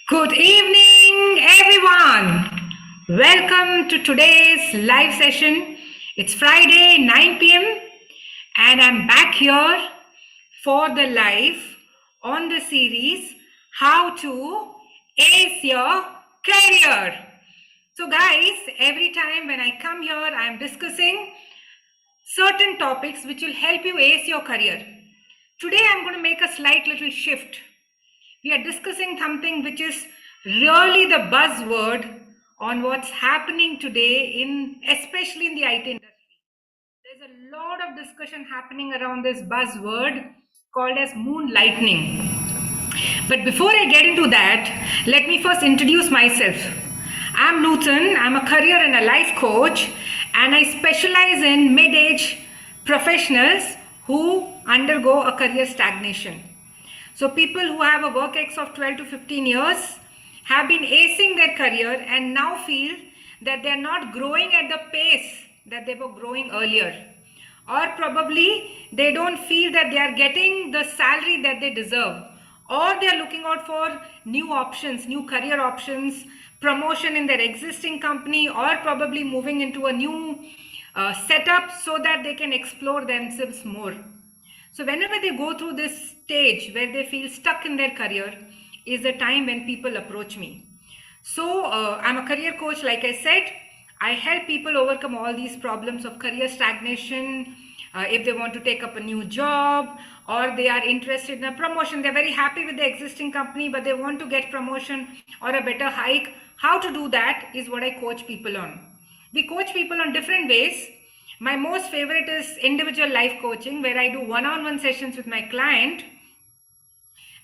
Good evening, everyone. Welcome to today's live session. It's Friday, 9 p.m., and I'm back here for the live on the series How to Ace Your Career. So, guys, every time when I come here, I'm discussing certain topics which will help you ace your career. Today, I'm going to make a slight little shift. We are discussing something which is really the buzzword on what's happening today especially in the IT industry. There's a lot of discussion happening around this buzzword called as moonlighting. But before I get into that, let me first introduce myself. I'm Nuthan. I'm a career and a life coach, and I specialize in mid-age professionals who undergo a career stagnation. So people who have a work ex of 12 to 15 years have been acing their career and now feel that they're not growing at the pace that they were growing earlier. Or probably they don't feel that they are getting the salary that they deserve. Or they are looking out for new options, new career options, promotion in their existing company, or probably moving into a new setup so that they can explore themselves more. So whenever they go through this stage where they feel stuck in their career is the time when people approach me. So I'm a career coach, like I said. I help people overcome all these problems of career stagnation. If they want to take up a new job or they are interested in a promotion, they're very happy with the existing company, but they want to get promotion or a better hike. How to do that is what I coach people on. We coach people on different ways. My most favorite is individual life coaching, where I do one-on-one sessions with my client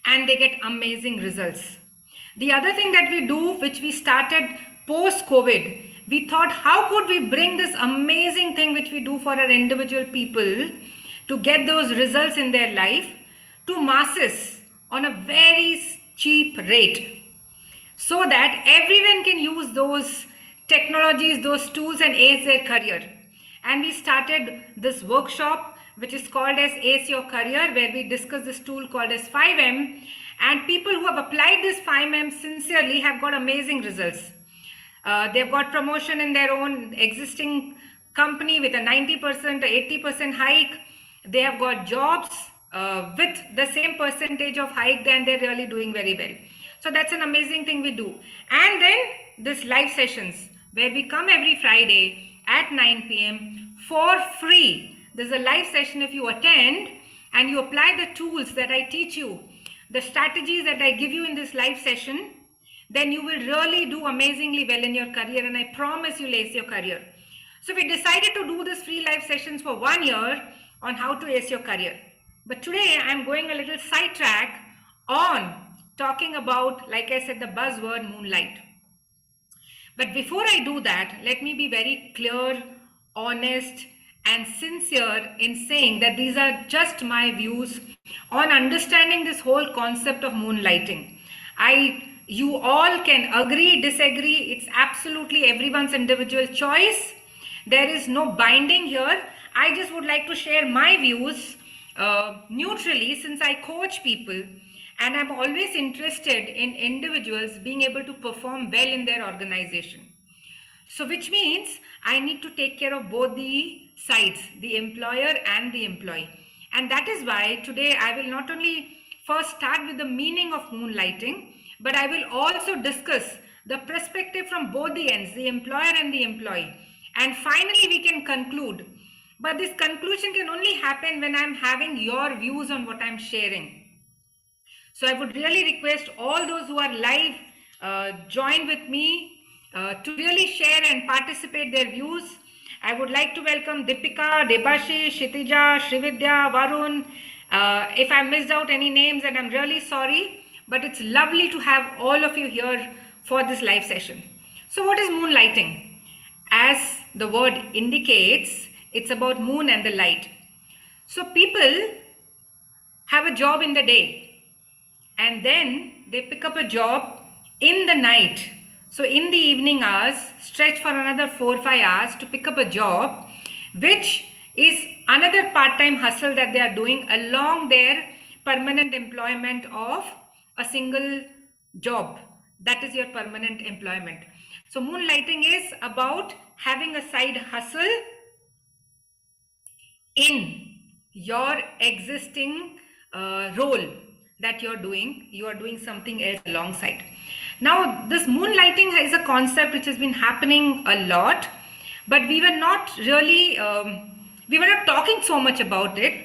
and they get amazing results. The other thing that we do, which we started post-COVID, we thought, how could we bring this amazing thing which we do for our individual people to get those results in their life to masses on a very cheap rate, so that everyone can use those technologies, those tools, and ace their career. And we started this workshop which is called as Ace Your Career, where we discuss this tool called as 5M, and people who have applied this 5M sincerely have got amazing results. They've got promotion in their own existing company with a 90% or 80% hike. They have got jobs with the same percentage of hike, and they're really doing very well. So that's an amazing thing we do. And then this live sessions where we come every Friday at 9 p.m. for free. There's a live session if you attend and you apply the tools that I teach you, the strategies that I give you in this live session, then you will really do amazingly well in your career, and I promise you'll ace your career. So we decided to do this free live sessions for 1 year on how to ace your career. But today I'm going a little sidetrack on talking about, like I said, the buzzword moonlight. But before I do that, let me be very clear, honest, and sincere in saying that these are just my views on understanding this whole concept of moonlighting. You all can agree, disagree. It's absolutely everyone's individual choice. There is no binding here. I just would like to share my views neutrally, since I coach people and I'm always interested in individuals being able to perform well in their organization. So which means I need to take care of both the sides, the employer and the employee. And that is why today I will not only first start with the meaning of moonlighting, but I will also discuss the perspective from both the ends, the employer and the employee. And finally, we can conclude. But this conclusion can only happen when I'm having your views on what I'm sharing. So I would really request all those who are live, join with me to really share and participate their views. I would like to welcome Deepika, Debashish, Kshitija, Srividya, Varun. If I missed out any names, and I'm really sorry, but it's lovely to have all of you here for this live session. So what is moonlighting? As the word indicates, it's about moon and the light. So people have a job in the day and then they pick up a job in the night. So in the evening hours, stretch for another 4 or 5 hours to pick up a job, which is another part-time hustle that they are doing along their permanent employment of a single job. that is your permanent employment. So moonlighting is about having a side hustle in your existing role that you're doing. You are doing something else alongside. Now, this moonlighting is a concept which has been happening a lot, but we were not really, we were not talking so much about it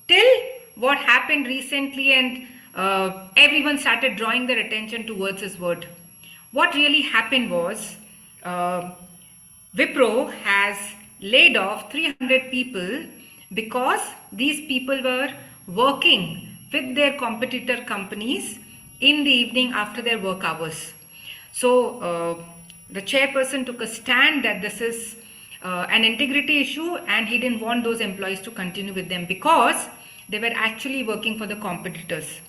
till what happened recently, and everyone started drawing their attention towards this word. What really happened was, Wipro has laid off 300 people because these people were working with their competitor companies in the evening after their work hours. So the chairperson took a stand that this is an integrity issue, and he didn't want those employees to continue with them because they were actually working for the competitors.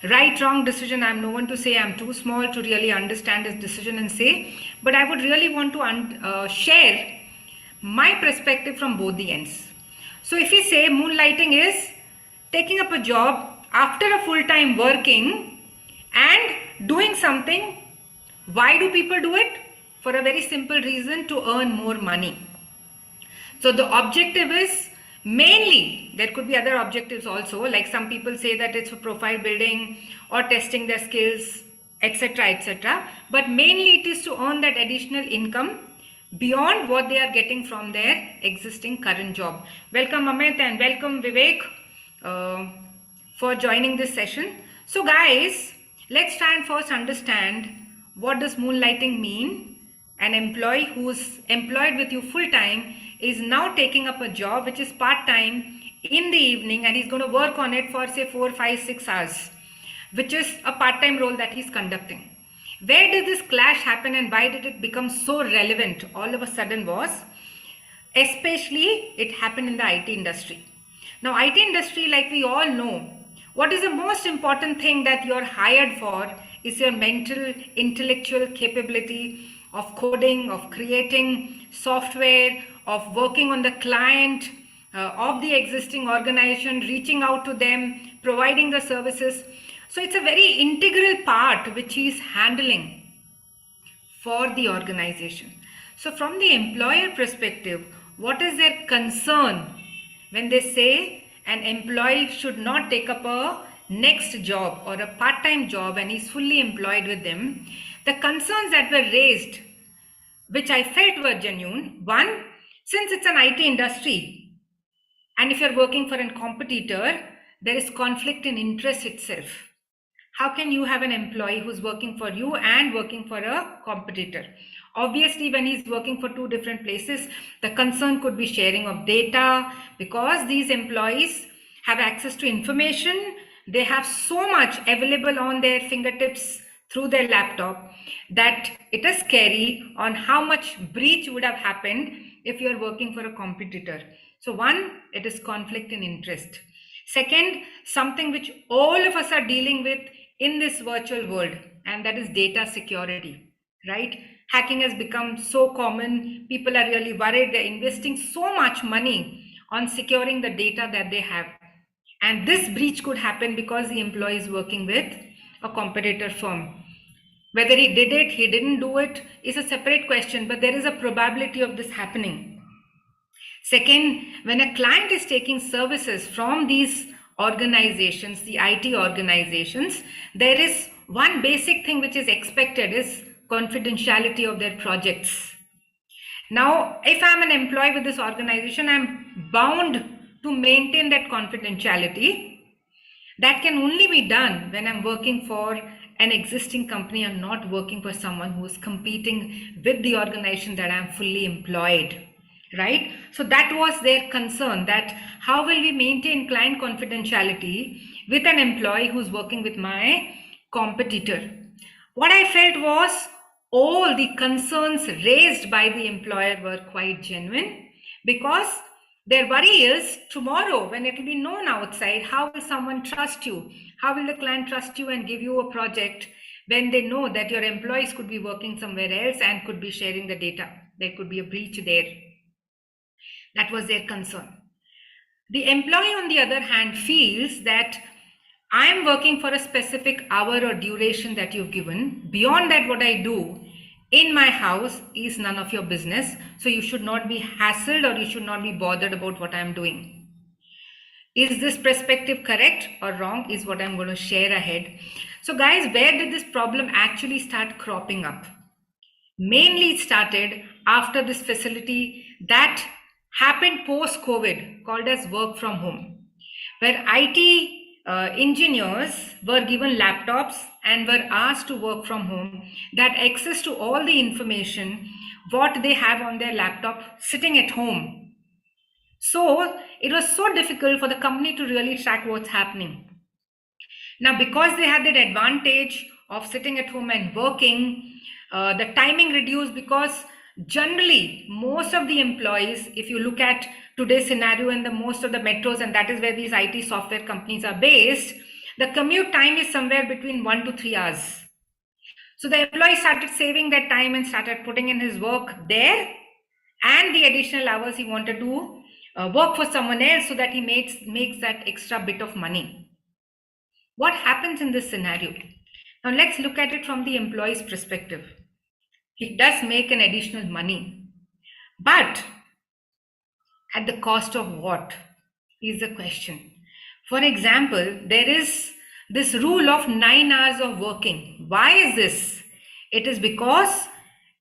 Right, wrong decision, I'm no one to say. I'm too small to really understand this decision and say, but I would really want to share my perspective from both the ends. So if we say moonlighting is taking up a job after a full-time working and doing something, why do people do it? For a very simple reason, to earn more money. So the objective is mainly, there could be other objectives also, like some people say that it's for profile building or testing their skills, etc., etc. But mainly it is to earn that additional income beyond what they are getting from their existing current job. Welcome Amit and welcome Vivek for joining this session. So guys, let's try and first understand, what does moonlighting mean? An employee who's employed with you full time is now taking up a job which is part time in the evening, and he's going to work on it for say 4, 5, 6 hours, which is a part time role that he's conducting. Where did this clash happen and why did it become so relevant all of a sudden was, especially it happened in the IT industry. Now IT industry, like we all know, what is the most important thing that you're hired for is your mental, intellectual capability of coding, of creating software, of working on the client, of the existing organization, reaching out to them, providing the services. So it's a very integral part which he is handling for the organization. So from the employer perspective, what is their concern when they say an employee should not take up a next job or a part-time job and he's fully employed with them? The concerns that were raised, which I felt were genuine. One, since it's an IT industry, and if you're working for a competitor, there is conflict in interest itself. How can you have an employee who's working for you and working for a competitor? Obviously, when he's working for two different places, the concern could be sharing of data, because these employees have access to information. They have so much available on their fingertips through their laptop that it is scary on how much breach would have happened if you are working for a competitor. So one, it is conflict in interest. Second, something which all of us are dealing with in this virtual world, and that is data security, right? Hacking has become so common. People are really worried. They're investing so much money on securing the data that they have. And this breach could happen because the employee is working with a competitor firm. Whether he did it, he didn't do it is a separate question, but there is a probability of this happening. Second, when a client is taking services from these organizations, the IT organizations, there is one basic thing which is expected is confidentiality of their projects. Now, if I'm an employee with this organization, I'm bound to maintain that confidentiality. That can only be done when I'm working for an existing company and not working for someone who is competing with the organization that I'm fully employed, right? So that was their concern, that how will we maintain client confidentiality with an employee who's working with my competitor? What I felt was all the concerns raised by the employer were quite genuine, because their worry is tomorrow when it will be known outside, how will someone trust you? How will the client trust you and give you a project when they know that your employees could be working somewhere else and could be sharing the data? There could be a breach there. That was their concern. The employee, on the other hand, feels that I'm working for a specific hour or duration that you've given. Beyond that, what I do in my house is none of your business. So you should not be hassled or you should not be bothered about what I'm doing. Is this perspective correct or wrong is what I'm going to share ahead. So guys, where did this problem actually start cropping up? Mainly it started after this facility that happened post-COVID called as work from home, where IT engineers were given laptops and were asked to work from home, that access to all the information what they have on their laptop sitting at home. So it was so difficult for the company to really track what's happening. Now, because they had that advantage of sitting at home and working, the timing reduced because generally most of the employees, if you look at today's scenario in the most of the metros, and that is where these IT software companies are based, the commute time is somewhere between 1 to 3 hours. So the employee started saving that time and started putting in his work there and the additional hours he wanted to work for someone else so that he makes that extra bit of money. What happens in this scenario? Now let's look at it from the employee's perspective. He does make an additional money, but at the cost of what is the question. For example, there is this rule of 9 hours of working. Why is this? It is because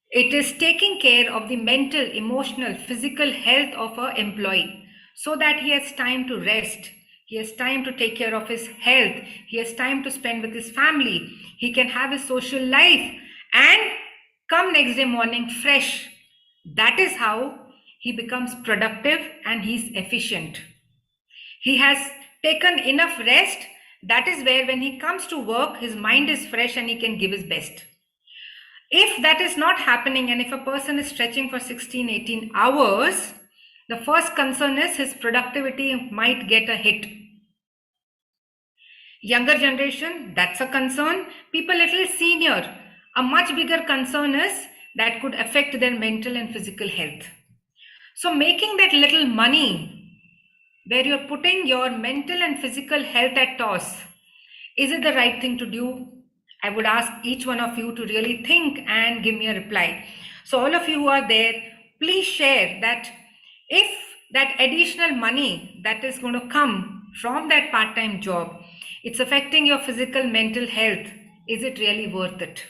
it is taking care of the mental, emotional, physical health of an employee so that he has time to rest. He has time to take care of his health. He has time to spend with his family. He can have his social life and come next day morning fresh. That is how he becomes productive and he's efficient. He has taken enough rest. That is where when he comes to work, his mind is fresh and he can give his best. If that is not happening and if a person is stretching for 16, 18 hours, the first concern is his productivity might get a hit. Younger generation, that's a concern. People little senior, a much bigger concern is that could affect their mental and physical health. So making that little money where you're putting your mental and physical health at toss, is it the right thing to do? I would ask each one of you to really think and give me a reply. So all of you who are there, please share that if that additional money that is going to come from that part-time job, it's affecting your physical, mental health, is it really worth it?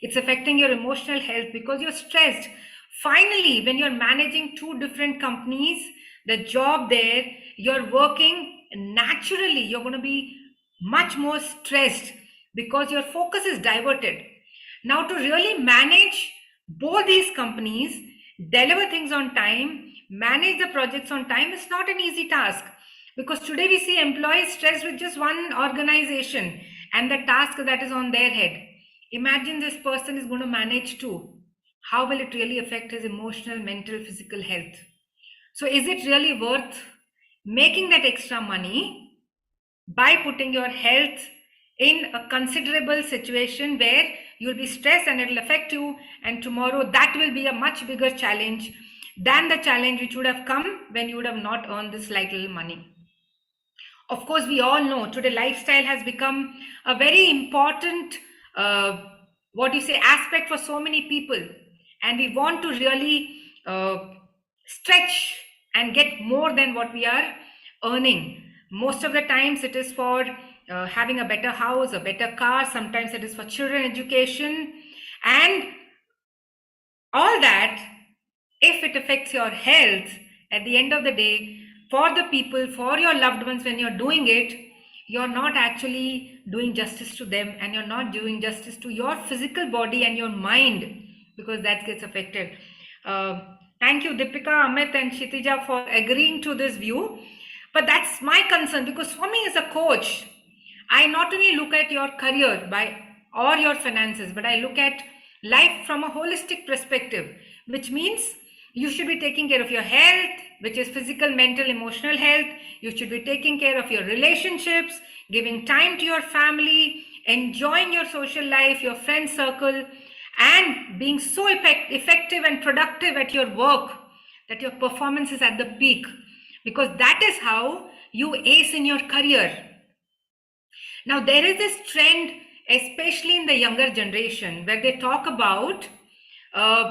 It's affecting your emotional health because you're stressed. Finally, when you're managing two different companies, the job there, you're working naturally, you're going to be much more stressed because your focus is diverted. Now, to really manage both these companies, deliver things on time, manage the projects on time is not an easy task because today we see employees stressed with just one organization and the task that is on their head. Imagine this person is going to manage two. How will it really affect his emotional, mental, physical health? So is it really worth making that extra money by putting your health in a considerable situation where you'll be stressed and it'll affect you, and tomorrow that will be a much bigger challenge than the challenge which would have come when you would have not earned this light little money. Of course, we all know today lifestyle has become a very important aspect for so many people, and we want to really stretch and get more than what we are earning. Most of the times it is for having a better house, a better car. Sometimes it is for children education, and all that, if it affects your health at the end of the day, for the people, for your loved ones, when you're doing it, you're not actually doing justice to them, and you're not doing justice to your physical body and your mind, because that gets affected. Thank you, Deepika, Amit, and Kshitija, for agreeing to this view. But that's my concern, because for me as a coach, I not only look at your career or your finances, but I look at life from a holistic perspective, which means you should be taking care of your health, which is physical, mental, emotional health. You should be taking care of your relationships, giving time to your family, enjoying your social life, your friend circle, and being so effective and productive at your work that your performance is at the peak, because that is how you ace in your career. Now, there is this trend, especially in the younger generation, where they talk about uh,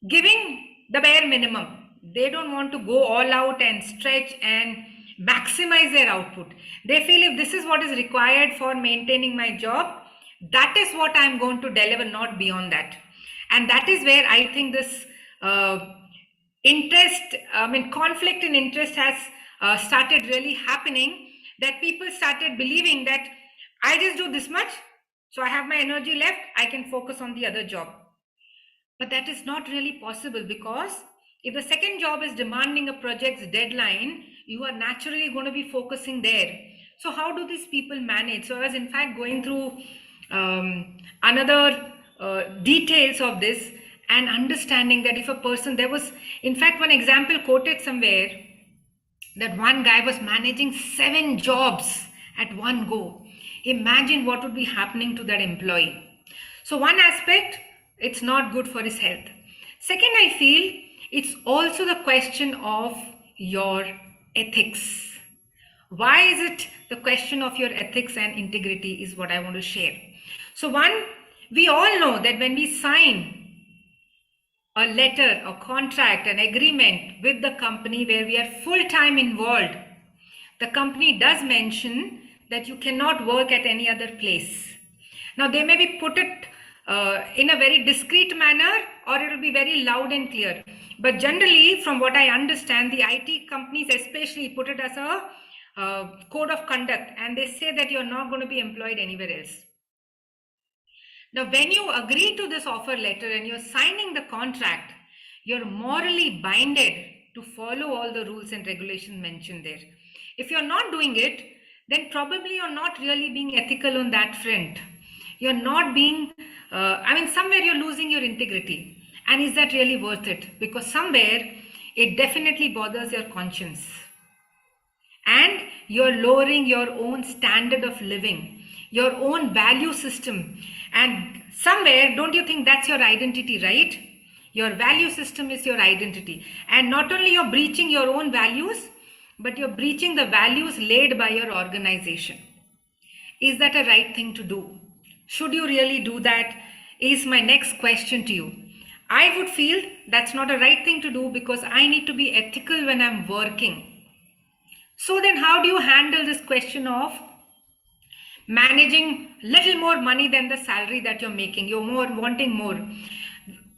giving the bare minimum. They don't want to go all out and stretch and maximize their output. They feel if this is what is required for maintaining my job, that is what I'm going to deliver, not beyond that. And that is where I think this uh, conflict in interest has started really happening, that people started believing that I just do this much, so I have my energy left, I can focus on the other job. But that is not really possible, because if the second job is demanding a project's deadline, you are naturally going to be focusing there. So, how do these people manage? So, I was in fact going through another details of this and understanding that if a person, there was in fact one example quoted somewhere, that one guy was managing 7 jobs at one go. Imagine what would be happening to that employee. So, one aspect, it's not good for his health. Second, I feel it's also the question of your ethics. Why is it the question of your ethics and integrity is what I want to share. So, one, we all know that when we sign a letter, a contract, an agreement with the company where we are full-time involved, the company does mention that you cannot work at any other place. Now, they may be put it in a very discreet manner, or it will be very loud and clear. But generally, from what I understand, the IT companies especially put it as a code of conduct, and they say that you're not going to be employed anywhere else. Now, when you agree to this offer letter and you're signing the contract, you're morally binded to follow all the rules and regulations mentioned there. If you're not doing it, then probably you're not really being ethical on that front. You're not being, somewhere you're losing your integrity. And is that really worth it? Because somewhere it definitely bothers your conscience. And you're lowering your own standard of living, your own value system. And somewhere, don't you think that's your identity, right? Your value system is your identity. And not only you're breaching your own values, but you're breaching the values laid by your organization. Is that a right thing to do? Should you really do that? Is my next question to you. I would feel that's not a right thing to do, because I need to be ethical when I'm working. So then how do you handle this question of managing little more money than the salary that you're making? You're wanting more.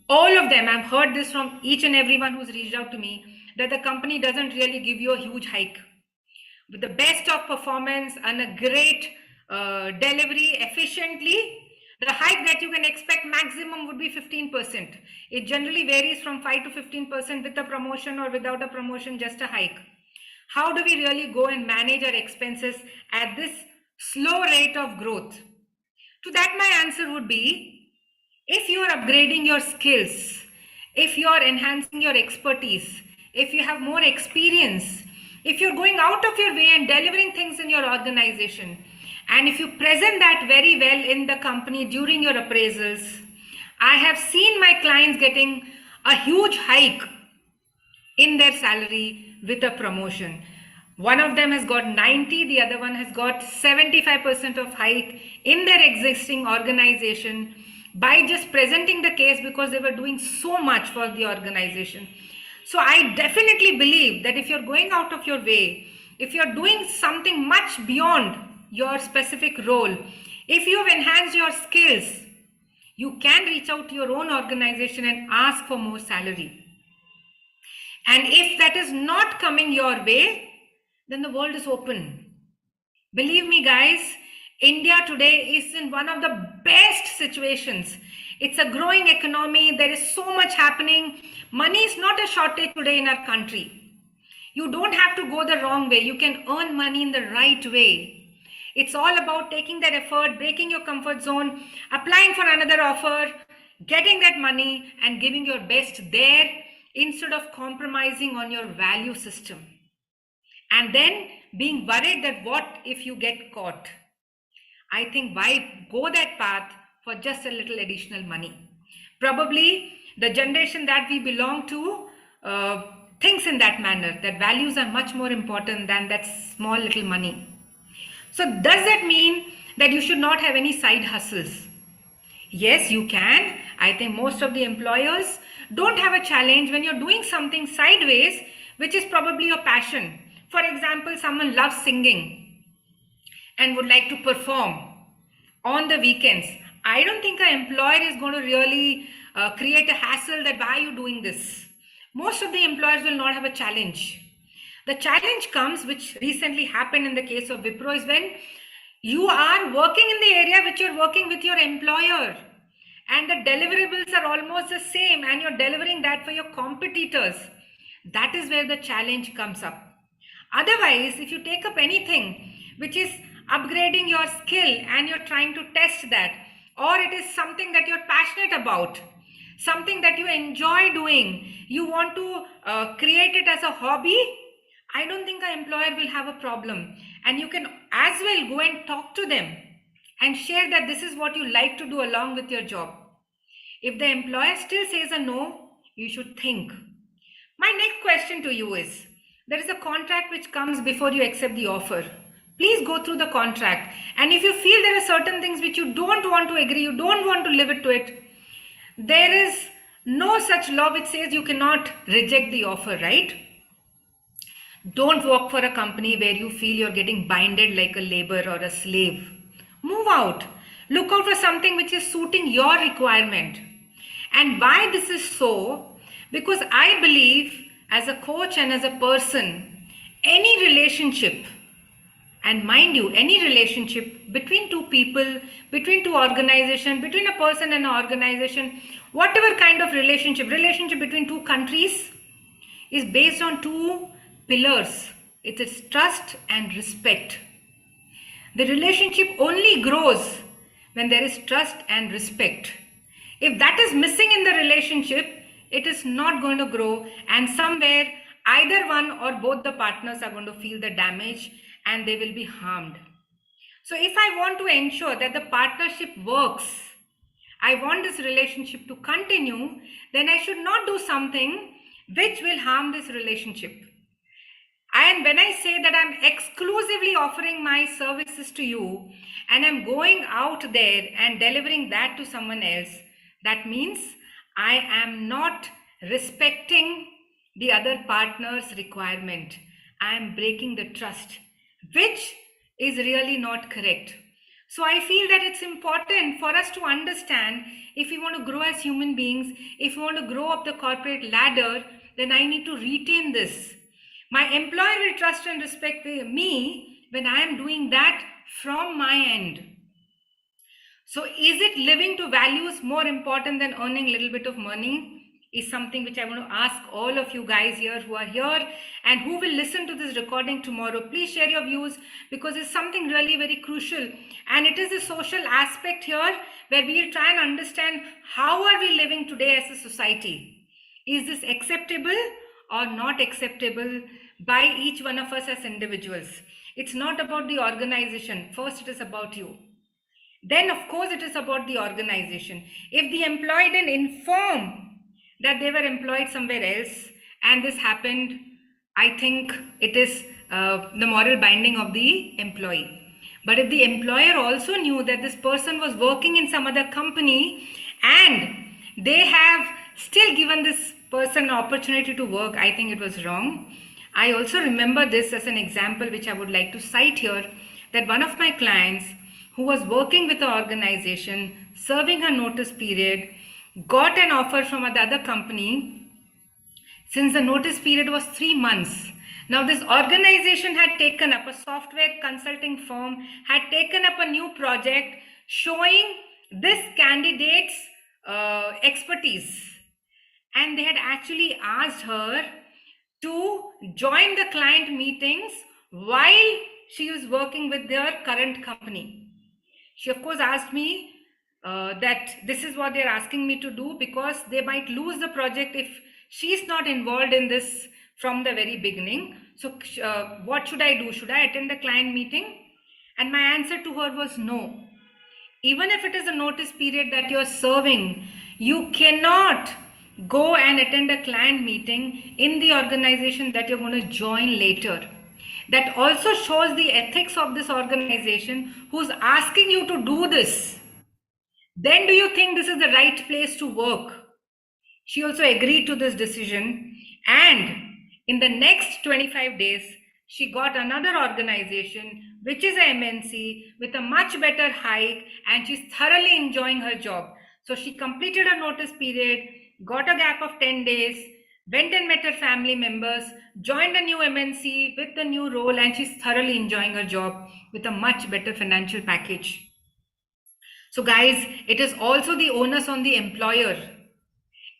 All of them, I've heard this from each and everyone who's reached out to me, that the company doesn't really give you a huge hike. With the best of performance and a great delivery efficiently, the hike that you can expect maximum would be 15%. It generally varies from 5 to 15% with a promotion, or without a promotion, just a hike. How do we really go and manage our expenses at this slow rate of growth? To that, my answer would be, if you are upgrading your skills, if you are enhancing your expertise, if you have more experience, if you're going out of your way and delivering things in your organization, and if you present that very well in the company during your appraisals, I have seen my clients getting a huge hike in their salary with a promotion. One of them has got 90, the other one has got 75% of hike in their existing organization by just presenting the case, because they were doing so much for the organization. So I definitely believe that if you're going out of your way, if you're doing something much beyond your specific role, if you've enhanced your skills, you can reach out to your own organization and ask for more salary. And if that is not coming your way, then the world is open. Believe me, guys, India today is in one of the best situations. It's a growing economy. There is so much happening. Money is not a shortage today in our country. You don't have to go the wrong way. You can earn money in the right way. It's all about taking that effort, breaking your comfort zone, applying for another offer, getting that money and giving your best there instead of compromising on your value system. And then being worried that what if you get caught? I think why go that path for just a little additional money? Probably the generation that we belong to thinks in that manner, that values are much more important than that small little money. So does that mean that you should not have any side hustles? Yes, you can. I think most of the employers don't have a challenge when you're doing something sideways, which is probably your passion. For example, someone loves singing and would like to perform on the weekends. I don't think an employer is going to really create a hassle that why are you doing this? Most of the employers will not have a challenge. The challenge comes, which recently happened in the case of Wipro, is when you are working in the area which you're working with your employer and the deliverables are almost the same and you're delivering that for your competitors. That is where the challenge comes up. Otherwise, if you take up anything which is upgrading your skill and you're trying to test that, or it is something that you're passionate about, something that you enjoy doing, you want to create it as a hobby, I don't think an employer will have a problem. And you can as well go and talk to them and share that this is what you like to do along with your job. If the employer still says a no, you should think. My next question to you is, there is a contract which comes before you accept the offer. Please go through the contract. And if you feel there are certain things which you don't want to agree, you don't want to live it to it, there is no such law which says you cannot reject the offer, right? Don't work for a company where you feel you're getting binded like a labor or a slave. Move out. Look out for something which is suiting your requirement. And why this is so? Because I believe as a coach and as a person, any relationship, and mind you, any relationship between two people, between two organizations, between a person and an organization, whatever kind of relationship between two countries is based on two pillars. It is trust and respect. The relationship only grows when there is trust and respect. If that is missing in the relationship, it is not going to grow, and somewhere either one or both the partners are going to feel the damage and they will be harmed. So if I want to ensure that the partnership works, I want this relationship to continue, then I should not do something which will harm this relationship. And when I say that I'm exclusively offering my services to you and I'm going out there and delivering that to someone else, that means I am not respecting the other partner's requirement. I am breaking the trust, which is really not correct. So I feel that it's important for us to understand, if we want to grow as human beings, if we want to grow up the corporate ladder, then I need to retain this. My employer will trust and respect me when I am doing that from my end. So is it living to values more important than earning a little bit of money? Is something which I want to ask all of you guys here who are here and who will listen to this recording tomorrow. Please share your views, because it's something really very crucial, and it is a social aspect here where we will try and understand how are we living today as a society. Is this acceptable or not acceptable by each one of us as individuals? It's not about the organization. First, it is about you. Then, of course, it is about the organization. If the employee didn't inform that they were employed somewhere else and this happened, I think it is the moral binding of the employee. But if the employer also knew that this person was working in some other company and they have still given this person an opportunity to work, I think it was wrong. I also remember this as an example which I would like to cite here, that one of my clients who was working with the organization, serving her notice period, got an offer from another company since the notice period was 3 months. Now this organization had taken up, a software consulting firm had taken up a new project showing this candidate's expertise, and they had actually asked her to join the client meetings while she was working with their current company. She of course asked me that this is what they're asking me to do, because they might lose the project if she's not involved in this from the very beginning. So what should I do? Should I attend the client meeting? And my answer to her was no. Even if it is a notice period that you're serving, you cannot go and attend a client meeting in the organization that you're going to join later. that also shows the ethics of this organization who's asking you to do this, then do you think this is the right place to work? She also agreed to this decision, and in the next 25 days, she got another organization, which is a MNC, with a much better hike, and she's thoroughly enjoying her job. So she completed her notice period, got a gap of 10 days, went and met her family members, joined a new MNC with the new role, and she's thoroughly enjoying her job with a much better financial package. So, guys, it is also the onus on the employer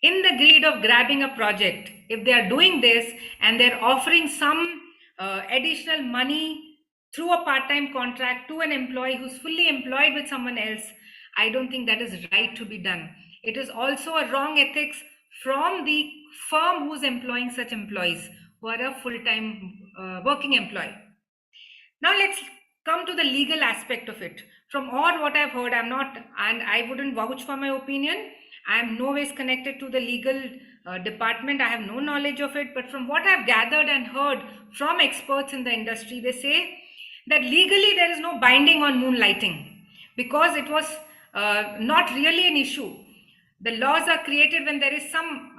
in the greed of grabbing a project. If they are doing this and they're offering some additional money through a part-time contract to an employee who's fully employed with someone else, I don't think that is right to be done. It is also a wrong ethics from the firm who's employing such employees who are a full-time working employee. Now let's come to the legal aspect of it. From all what I've heard, I'm not, and I wouldn't vouch for my opinion. I am no ways connected to the legal department. I have no knowledge of it. But from what I've gathered and heard from experts in the industry, they say that legally there is no binding on moonlighting because it was not really an issue. The laws are created when there is some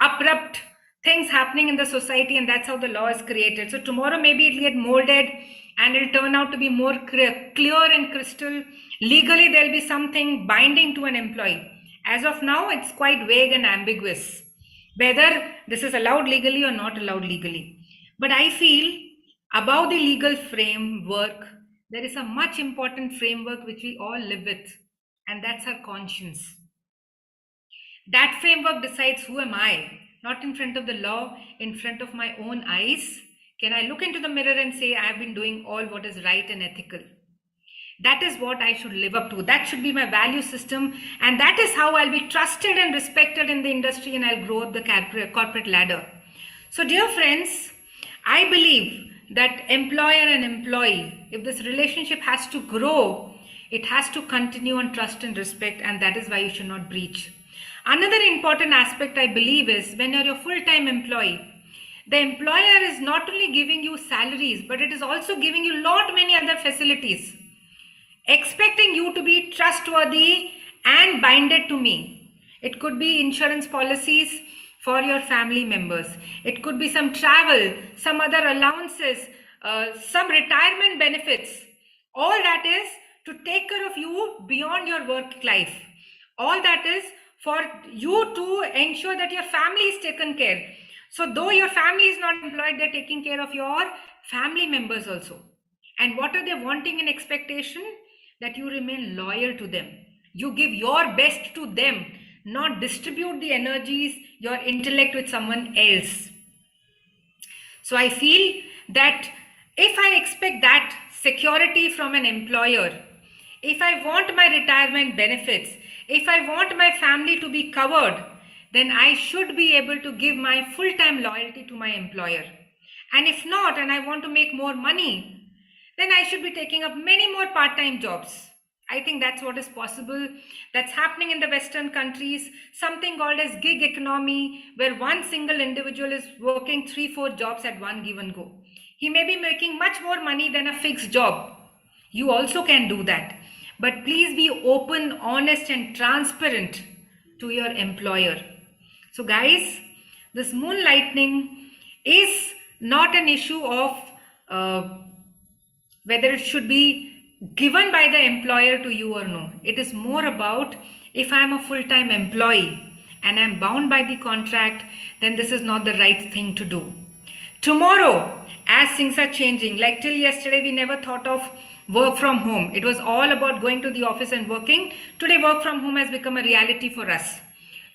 abrupt things happening in the society, and that's how the law is created. So tomorrow maybe it'll get molded and it'll turn out to be more clear and crystal. Legally there'll be something binding to an employee. As of now, it's quite vague and ambiguous whether this is allowed legally or not allowed legally. But I feel above the legal framework, there is a much important framework which we all live with, and that's our conscience. That framework decides who am I, not in front of the law, in front of my own eyes. Can I look into the mirror and say I have been doing all what is right and ethical? That is what I should live up to. That should be my value system, and that is how I'll be trusted and respected in the industry, and I'll grow up the corporate ladder. So dear friends, I believe that employer and employee, if this relationship has to grow, it has to continue on trust and respect, and that is why you should not breach. Another important aspect I believe is when you're a full-time employee, the employer is not only giving you salaries, but it is also giving you many other facilities, expecting you to be trustworthy and binded to me. It could be insurance policies for your family members. It could be some travel, some other allowances, some retirement benefits. All that is to take care of you beyond your work life. All that is for you to ensure that your family is taken care. So though your family is not employed, they're taking care of your family members also. And what are they wanting in expectation? That you remain loyal to them. You give your best to them, not distribute the energies, your intellect with someone else. So I feel that if I expect that security from an employer, if I want my retirement benefits, if I want my family to be covered, then I should be able to give my full-time loyalty to my employer. And if not, and I want to make more money, then I should be taking up many more part-time jobs. I think that's what is possible. That's happening in the Western countries, something called as gig economy, where one single individual is working 3-4 jobs at one given go. He may be making much more money than a fixed job. You also can do that. But please be open, honest, and transparent to your employer. So guys, this moonlighting is not an issue of whether it should be given by the employer to you or no. It is more about if I am a full-time employee and I am bound by the contract, then this is not the right thing to do. Tomorrow, as things are changing, like till yesterday we never thought of work from home. It was all about going to the office and working. Today work from home has become a reality for us.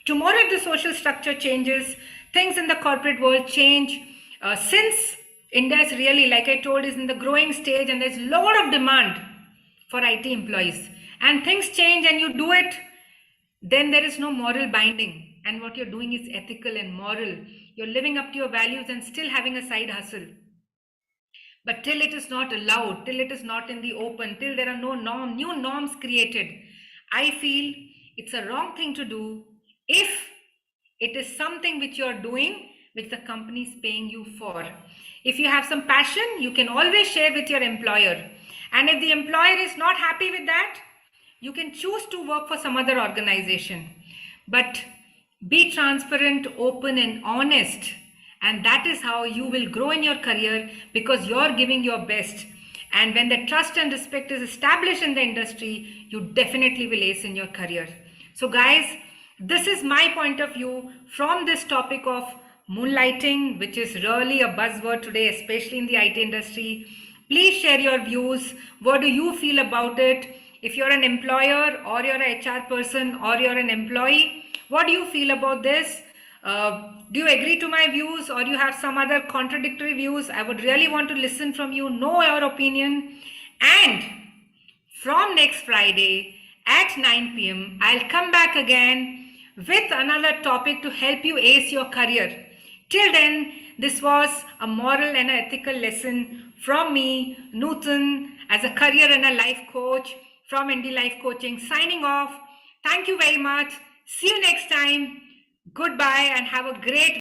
Tomorrow if the social structure changes, things in the corporate world change. Since India is really, like I told, is in the growing stage and there's a lot of demand for IT employees, and things change and you do it, then there is no moral binding, and what you're doing is ethical and moral. You're living up to your values and still having a side hustle. But till it is not allowed, till it is not in the open, till there are no new norms created, I feel it's a wrong thing to do if it is something which you're doing which the company is paying you for. If you have some passion, you can always share with your employer. And if the employer is not happy with that, you can choose to work for some other organization. But be transparent, open, and honest. And that is how you will grow in your career, because you're giving your best. And when the trust and respect is established in the industry, you definitely will ace in your career. So guys, this is my point of view from this topic of moonlighting, which is really a buzzword today, especially in the IT industry. Please share your views. What do you feel about it? If you're an employer or you're an HR person or you're an employee, what do you feel about this? Do you agree to my views, or you have some other contradictory views? I would really want to listen from you, know your opinion. And from next Friday at 9 p.m., I'll come back again with another topic to help you ace your career. Till then, this was a moral and ethical lesson from me, Nutan, as a career and a life coach from Indie Life Coaching, signing off. Thank you very much. See you next time. Goodbye and have a great